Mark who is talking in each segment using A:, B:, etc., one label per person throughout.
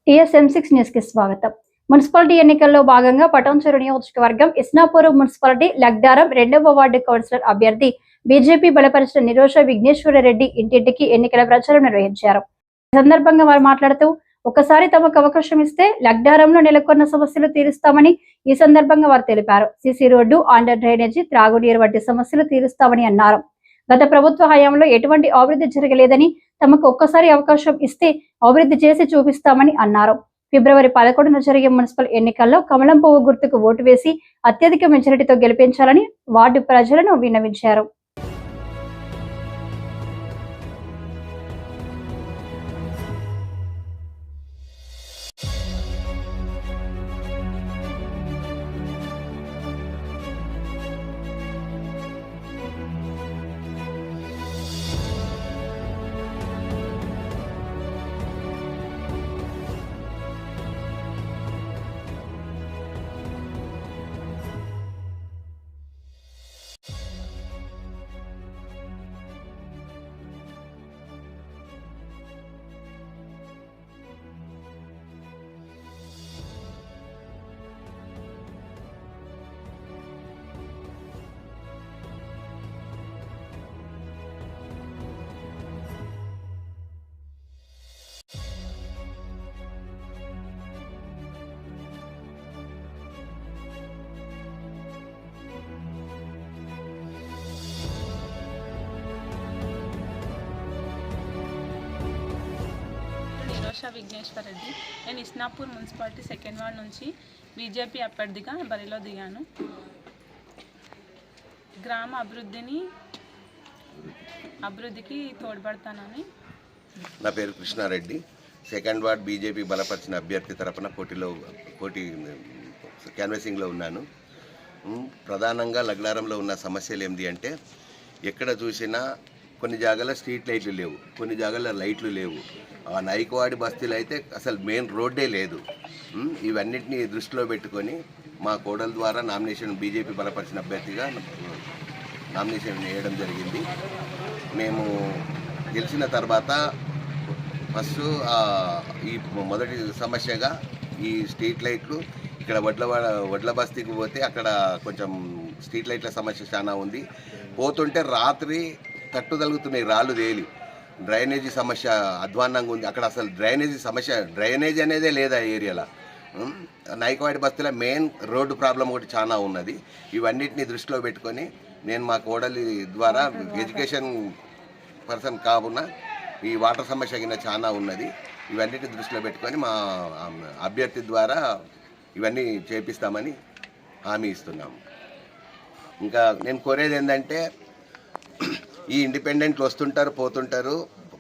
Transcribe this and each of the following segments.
A: TSM6 news కి స్వాగతం. Municipality ఎన్నికల్లో భాగంగా పటాన్చెరు నియోజకవర్గం ఇస్నాపూర్ మున్సిపాలిటీ లగ్డారం 2వ వార్డు కౌన్సిలర్ అభ్యర్థి బీజేపీ బలపరిచిన నిరోష విఘ్నేశ్వరరెడ్డి ఇంటింటికి ఎన్నికల ప్రచారం నిర్వహించారు. ఈ సందర్భంగా వారు మాట్లాడుతూ ఒకసారి తమకు అవకాశం ఇస్తే లగ్డారంలో నెలకొన్న సమస్యలు తీరుస్తామని ఈ సందర్భంగా వారు తెలిపారు. సిసి రోడ్డు, అండర్ డ్రైనేజీ, త్రాగునీరు వంటి సమస్యలు తీరుస్తామని అన్నారు. గత ప్రభుత్వ హయాంలో ఎటువంటి అభివృద్ధి జరగలేదని, తమకు ఒక్కసారి అవకాశం ఇస్తే అభివృద్ధి చేసి చూపిస్తామని అన్నారు. ఫిబ్రవరి 11న జరిగే మున్సిపల్ ఎన్నికల్లో కమలం పువ్వు గుర్తుకు ఓటు వేసి అత్యధిక మెజారిటీతో గెలిపించాలని వార్డు ప్రజలను విన్నవించారు.
B: నిరోష విఘ్నేశ్వరరెడ్డి. నేను ఇస్నాపూర్ మున్సిపాలిటీ 2వ వార్డు నుంచి బీజేపీ అభ్యర్థిగా బరిలో దిగాను. గ్రామ అభివృద్ధికి తోడ్పడతానని.
C: నా పేరు కృష్ణారెడ్డి. 2వ వార్డు బీజేపీ బలపరిచిన అభ్యర్థి తరపున పోటీ క్యాన్వాసింగ్లో ఉన్నాను. ప్రధానంగా లగ్లారంలో ఉన్న సమస్యలు ఏంటి అంటే, ఎక్కడ చూసినా కొన్ని జాగాల్లో స్ట్రీట్ లైట్లు లేవు, కొన్ని జాగాల్లో లైట్లు లేవు. ఆ నాయకవాడి బస్తీలు అయితే అసలు మెయిన్ రోడ్డే లేదు. ఇవన్నిటిని దృష్టిలో పెట్టుకొని మా కోడల ద్వారా బీజేపీ బలపరిచిన అభ్యర్థిగా నామినేషన్ వేయడం జరిగింది. మేము గెలిచిన తర్వాత ఫస్ట్ ఈ మొదటి సమస్యగా ఈ స్ట్రీట్ లైట్లు, ఇక్కడ వడ్ల బస్తీకి పోతే అక్కడ కొంచెం స్ట్రీట్ లైట్ల సమస్య చాలా ఉంది. పోతుంటే రాత్రి తట్టు తగులుతున్నాయి రాళ్ళు తేలి. డ్రైనేజీ సమస్య అధ్వాన్నంగా ఉంది. అక్కడ అసలు డ్రైనేజీ అనేదే లేదా ఏరియాలో. నాయకవాడి బస్తీలో మెయిన్ రోడ్డు ప్రాబ్లం ఒకటి చాలా ఉన్నది. ఇవన్నిటిని దృష్టిలో పెట్టుకొని నేను మా కోడలి ద్వారా ఎడ్యుకేషన్ పర్సన్ కావున ఈ వాటర్ సమస్య కింద చాలా ఉన్నది. ఇవన్నిటిని దృష్టిలో పెట్టుకొని మా అభ్యర్థి ద్వారా ఇవన్నీ చేపిస్తామని హామీ ఇస్తున్నాము. ఇంకా నేను కోరేది ఏంటంటే, ఈ ఇండిపెండెంట్లు వస్తుంటారు పోతుంటారు.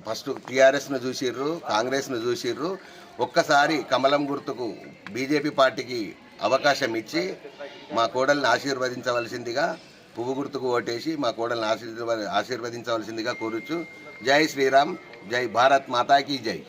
C: ఫస్ట్ టీఆర్ఎస్ను చూసిర్రు, కాంగ్రెస్ను చూసిర్రు. ఒక్కసారి కమలం గుర్తుకు బీజేపీ పార్టీకి అవకాశం ఇచ్చి మా కోడల్ని ఆశీర్వదించవలసిందిగా, పువ్వు గుర్తుకు ఓటేసి మా కోడల్ని ఆశీర్వదించవలసిందిగా కోరుచు. జై శ్రీరామ్, జై భారత్ మాతాకి జై.